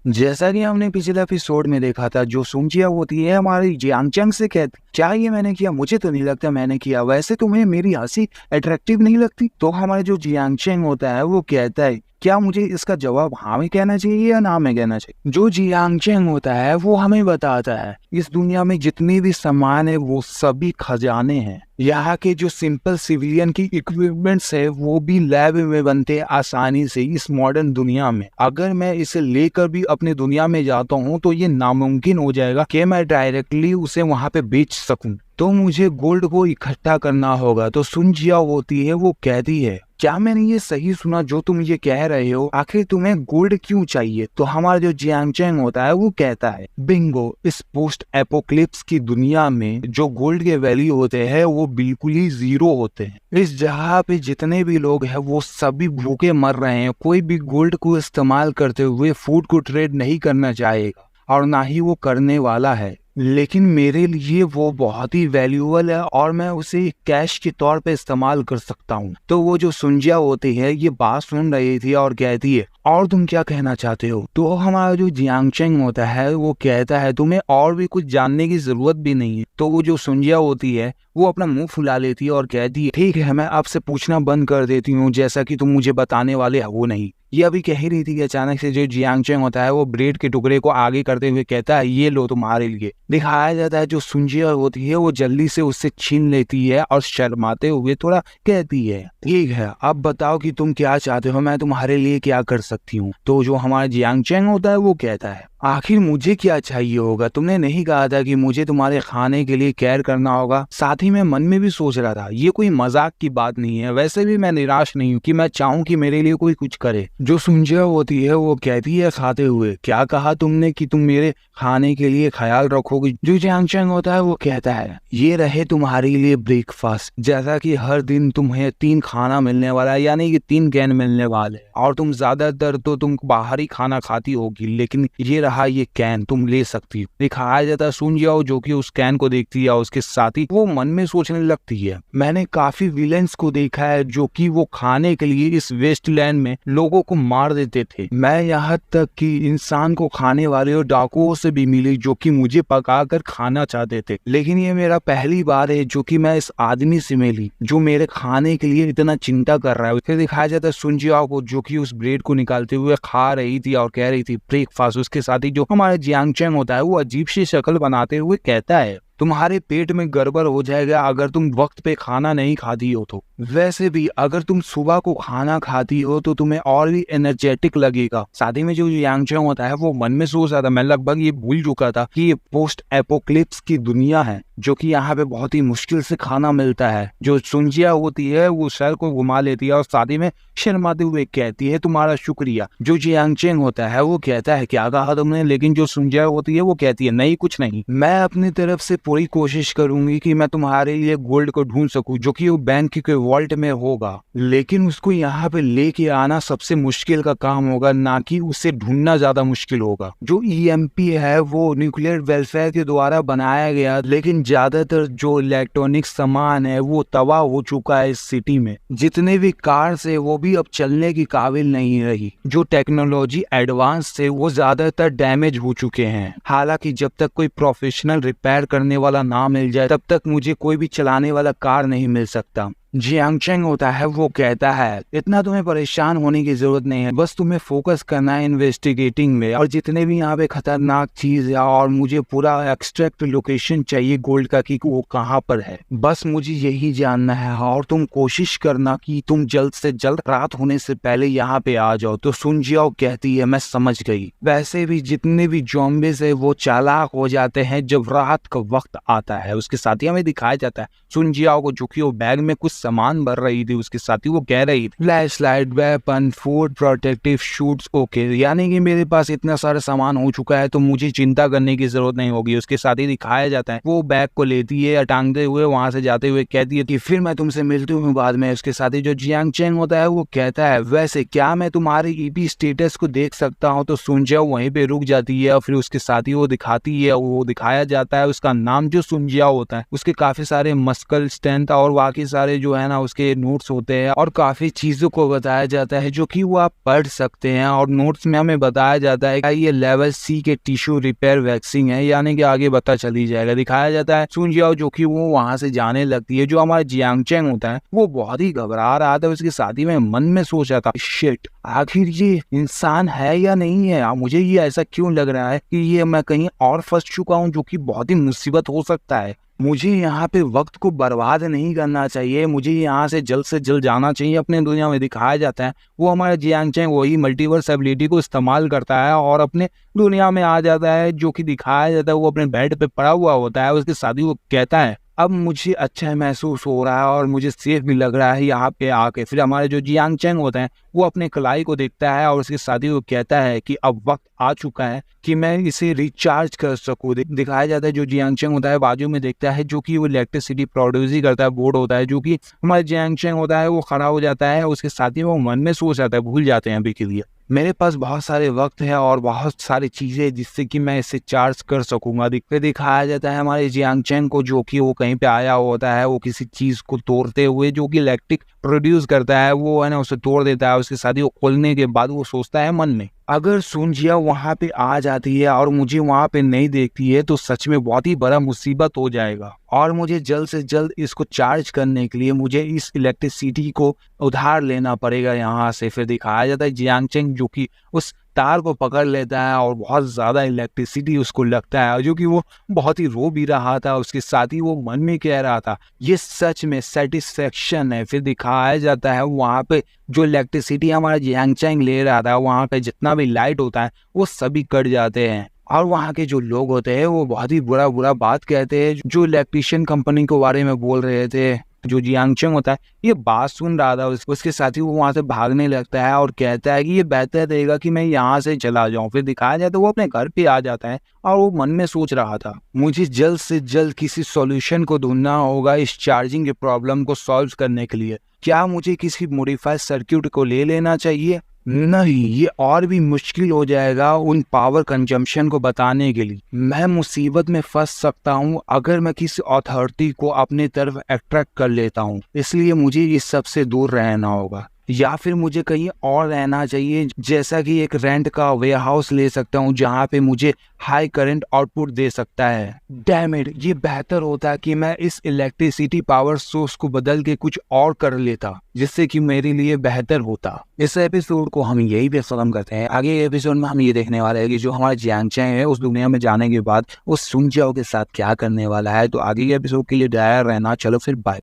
जैसा कि हमने पिछले एपिसोड में देखा था, जो सुंजिया होती है हमारी जियांगचंग से कहती क्या ये मैंने किया, मुझे तो नहीं लगता मैंने किया, वैसे तुम्हें मेरी हंसी अट्रैक्टिव नहीं लगती। तो हमारा जो जियांगचंग होता है वो कहता है क्या मुझे इसका जवाब हाँ में कहना चाहिए या ना में कहना चाहिए। जो जियांगचंग होता है वो हमें बताता है इस दुनिया में जितने भी सामान है वो सभी खजाने हैं। यहाँ के जो सिंपल सिविलियन की इक्विपमेंट्स है वो भी लैब में बनते हैं आसानी से इस मॉडर्न दुनिया में। अगर मैं इसे लेकर भी अपने दुनिया में जाता हूँ तो ये नामुमकिन हो जाएगा कि मैं डायरेक्टली उसे वहाँ पे बेच सकूं। तो मुझे गोल्ड को इकट्ठा करना होगा। तो सुंजिया होती है वो कहती है क्या मैंने ये सही सुना जो तुम ये कह रहे हो, आखिर तुम्हें गोल्ड क्यों चाहिए। तो हमारा जो जियांगचंग होता है वो कहता है बिंगो, इस पोस्ट एपोक्लिप्स की दुनिया में जो गोल्ड के वैल्यू होते हैं वो बिल्कुल ही जीरो होते हैं। इस जगह पे जितने भी लोग हैं वो सभी भूखे मर रहे हैं। कोई भी गोल्ड को इस्तेमाल करते हुए फूड को ट्रेड नहीं करना चाहेगा और ना ही वो करने वाला है, लेकिन मेरे लिए वो बहुत ही वैल्यूएबल है और मैं उसे कैश के तौर पे इस्तेमाल कर सकता हूँ। तो वो जो सुंजिया होती है ये बात सुन रही थी और कहती है और तुम क्या कहना चाहते हो। तो हमारा जो जियांगचंग होता है वो कहता है तुम्हें और भी कुछ जानने की जरूरत भी नहीं है। तो वो जो सुंजिया होती है वो अपना मुंह फुला लेती है और कहती है ठीक है मैं आपसे पूछना बंद कर देती हूँ, जैसा कि तुम मुझे बताने वाले हो नहीं। ये अभी कह ही रही थी कि अचानक से जो जियांगचंग होता है वो ब्रेड के टुकड़े को आगे करते हुए कहता है ये लो तुम्हारे लिए। दिखाया जाता है जो सुंजिया होती है वो जल्दी से उससे छीन लेती है और शर्माते हुए थोड़ा कहती है ठीक है अब बताओ कि तुम क्या चाहते हो, मैं तुम्हारे लिए क्या कर सकती हूँ। तो जो हमारा जियांगचंग होता है वो कहता है आखिर मुझे क्या चाहिए होगा, तुमने नहीं कहा था कि मुझे तुम्हारे खाने के लिए केयर करना होगा। साथ ही मैं मन में भी सोच रहा था ये कोई मजाक की बात नहीं है, वैसे भी मैं निराश नहीं हूँ कि मैं चाहूँ कि मेरे लिए कोई कुछ करे। जो सुंजिया होती है वो कहती है खाते हुए क्या कहा तुमने कि तुम मेरे खाने के लिए ख्याल रखोगे। जो जियांगचंग होता है वो कहता है ये रहे तुम्हारे लिए ब्रेकफास्ट, जैसा कि हर दिन तुम्हें 3 खाना मिलने वाला है, यानी कि 3 कैन मिलने वाले और तुम ज्यादातर तो तुम बाहरी खाना खाती होगी, लेकिन ये रहा ये कैन तुम ले सकती हो। दिखाया जाता है सुंजिया जो कि उस कैन को देखती है उसके साथ ही वो मन में सोचने लगती है मैंने काफी विलेंस को देखा है जो कि वो खाने के लिए इस वेस्टलैंड में लोगों को मार देते थे। मैं यहाँ तक कि इंसान को खाने वाले और डाकुओं से भी मिली जो कि मुझे पकाकर खाना चाहते थे, लेकिन ये मेरा पहली बार है जो कि मैं इस आदमी से मिली जो मेरे खाने के लिए इतना चिंता कर रहा है। उसे दिखाया जाता है सुंजिया को जो कि उस ब्रेड को निकालते हुए खा रही थी और कह रही थी ब्रेकफास्ट। उसके साथ ही जो हमारा जियांगचंग होता है वो अजीब सी शक्ल बनाते हुए कहता है तुम्हारे पेट में गड़बड़ हो जाएगा अगर तुम वक्त पे खाना नहीं खाती हो। तो वैसे भी अगर तुम सुबह को खाना खाती हो तो तुम्हें और भी एनर्जेटिक लगेगा। साथ ही में जो जियांगचंग होता है वो मन में सोच रहा था मैं लगभग ये भूल चुका था कि ये पोस्ट एपोक्लिप्स की दुनिया है जो कि यहाँ पे बहुत ही मुश्किल से खाना मिलता है। जो सुंजिया होती है वो सर को घुमा लेती है और साथ ही में शर्माते हुए कहती है तुम्हारा शुक्रिया। जो जियांगचंग होता है वो कहता है क्या कहा तुमने, लेकिन जो सुंजिया होती है वो कहती है नहीं कुछ नहीं, मैं अपनी तरफ से पूरी कोशिश करूंगी कि मैं तुम्हारे लिए गोल्ड को ढूंढ सकूं जो कि वो बैंक के वॉल्ट में होगा, लेकिन उसको यहाँ पे लेके आना सबसे मुश्किल का काम होगा, ना कि उसे ढूंढना ज्यादा मुश्किल होगा। जो EMP है वो न्यूक्लियर वेलफेयर के द्वारा बनाया गया, लेकिन ज्यादातर जो इलेक्ट्रॉनिक सामान है वो तबाह हो चुका है इस सिटी में। जितने भी कार्स है वो भी अब चलने की काबिल नहीं रही। जो टेक्नोलॉजी एडवांस थे वो ज्यादातर डैमेज हो चुके हैं। हालांकि जब तक कोई प्रोफेशनल रिपेयर करने वाला ना मिल जाए तब तक मुझे कोई भी चलाने वाला कार नहीं मिल सकता। जियांगचंग होता है वो कहता है इतना तुम्हें परेशान होने की जरूरत नहीं है, बस तुम्हें फोकस करना है इन्वेस्टिगेटिंग में और जितने भी यहाँ पे खतरनाक चीज है, और मुझे पूरा एक्सट्रैक्ट लोकेशन चाहिए गोल्ड का कि वो कहाँ पर है, बस मुझे यही जानना है और तुम कोशिश करना कि तुम जल्द से जल्द रात होने से पहले यहाँ पे आ जाओ। तो सुंजिया कहती है मैं समझ गई। वैसे भी जितने भी ज़ॉम्बीज़ है वो चालाक हो जाते हैं जब रात का वक्त आता है। उसके साथ ही हमें दिखाया जाता है सुंजिया को जो कि वो बैग में कुछ सामान भर रही थी, उसके साथ ही वो कह रही थी flash light, weapon, food, protective shoots, okay, यानी कि मेरे पास इतना सारा सामान हो चुका है तो मुझे चिंता करने की जरूरत नहीं होगी। उसके साथ ही दिखाया जाता है वो बैग को लेती है टांगते हुए वहां से जाते हुए कहती है कि फिर मैं तुमसे मिलती हूँ बाद में। उसके साथ ही जो जियांगचंग होता है वो कहता है वैसे क्या मैं तुम्हारे EP स्टेटस को देख सकता हूँ। तो सुंजिया वहीं पे रुक जाती है और फिर उसके साथ ही वो दिखाती है, वो दिखाया जाता है उसका नाम जो सुंजिया होता है उसके काफी सारे मस्कल स्ट्रेंथ और बाकी सारे जो जो है ना उसके नोट्स होते हैं और काफ़ी चीज़ों को बताया जाता है जो कि वो आप पढ़ सकते हैं। और नोट्स में हमें बताया जाता है कि ये लेवल सी के टिश्यू रिपेयर वैक्सीन है, यानी कि आगे पता चल ही जाएगा। दिखाया जाता है सुन जियाओ जो कि वो वहाँ से जाने लगती है। जो हमारा जियांग चैंग होता है वो बहुत ही घबरा रहा था। उसकी शादी में मन में सोच रहा था शिट आखिर ये इंसान है या नहीं है, मुझे ये ऐसा क्यों लग रहा है कि ये मैं कहीं और फंस चुका हूँ जो कि बहुत ही मुसीबत हो सकता है। मुझे यहाँ पे वक्त को बर्बाद नहीं करना चाहिए, मुझे यहाँ से जल्द जाना चाहिए अपने दुनिया में। दिखाया जाता है वो हमारा जियांग चैंग वही मल्टीवर्स एबिलिटी को इस्तेमाल करता है और अपने दुनिया में आ जाता है। जो कि दिखाया जाता है वो अपने बेड पे पड़ा हुआ होता है। उसके साथ ही वो कहता है अब मुझे अच्छा महसूस हो रहा है और मुझे सेफ भी लग रहा है यहाँ पे आके। फिर हमारे जो जियांग चैंग होते हैं वो अपने कलाई को देखता है और उसके साथ ही वो कहता है कि अब वक्त आ चुका है कि मैं इसे रिचार्ज कर सकूं। दिखाया जाता है जो जियांग चैंग होता है बाजू में देखता है जो कि वो इलेक्ट्रिसिटी प्रोड्यूस ही करता है, बोर्ड होता है। जो कि हमारे जियांग चैंग होता है वो खड़ा हो जाता है। उसके साथ ही वो मन में सोच जाता है, भूल जाते हैं अभी के लिए मेरे पास बहुत सारे वक्त है और बहुत सारी चीजें जिससे कि मैं इसे चार्ज कर सकूंगा। दिखाया जाता है हमारे जियांग चैंग को जो कि वो कहीं पे आया होता है, वो किसी चीज को तोड़ते हुए जो कि इलेक्ट्रिक प्रोड्यूस करता है वो है ना उसे तोड़ देता है। उसके साथ ही वो खोलने के बाद वो सोचता है मन में अगर सुनजिया वहां पे आ जाती है और मुझे वहां पे नहीं देखती है तो सच में बहुत ही बड़ा मुसीबत हो जाएगा और मुझे जल्द से जल्द इसको चार्ज करने के लिए मुझे इस इलेक्ट्रिसिटी को उधार लेना पड़ेगा यहाँ से। फिर दिखाया जाता है जियांग चैंग जो कि उस तार को पकड़ लेता है और बहुत ज्यादा इलेक्ट्रिसिटी उसको लगता है जो कि वो बहुत ही रो भी रहा था। उसके साथ ही वो मन में कह रहा था ये सच में सेटिस्फेक्शन है। फिर दिखाया जाता है वहां पे जो इलेक्ट्रिसिटी हमारा जियांग चैंग ले रहा था वहां पे जितना भी लाइट होता है वो सभी कट जाते हैं और वहाँ के जो लोग होते हैं वो बहुत ही बुरा बात कहते हैं। जो इलेक्ट्रिशियन कंपनी के बारे में बोल रहे थे जो जियांग चैंग होता है ये बात सुन रहा था। उसके साथ ही वो वहां से भागने लगता है और कहता है कि ये बेहतर रहेगा कि मैं यहाँ से चला जाऊं। फिर दिखाया जाए तो वो अपने घर पे आ जाता है और वो मन में सोच रहा था मुझे जल्द से जल्द किसी सॉल्यूशन को ढूंढना होगा इस चार्जिंग के प्रॉब्लम को सॉल्व करने के लिए। क्या मुझे किसी मॉडिफाइड सर्किट को ले लेना चाहिए? नहीं, ये और भी मुश्किल हो जाएगा उन पावर कंजम्पशन को बताने के लिए। मैं मुसीबत में फंस सकता हूँ अगर मैं किसी अथॉरिटी को अपने तरफ अट्रैक्ट कर लेता हूँ, इसलिए मुझे इस सब से दूर रहना होगा या फिर मुझे कहीं और रहना चाहिए जैसा कि एक रेंट का वेयरहाउस ले सकता हूँ जहाँ पे मुझे हाई करंट आउटपुट दे सकता है। डैम इट, ये बेहतर होता कि मैं इस इलेक्ट्रिसिटी पावर सोर्स को बदल के कुछ और कर लेता जिससे कि मेरे लिए बेहतर होता। इस एपिसोड को हम यही पे खत्म करते हैं। आगे एपिसोड में हम ये देखने वाले हैं कि जो हमारा जियांग चैंग है उस दुनिया में जाने के बाद वो सुन जियाओ के साथ क्या करने वाला है। तो आगे के एपिसोड के लिए तैयार रहना। चलो फिर बाय।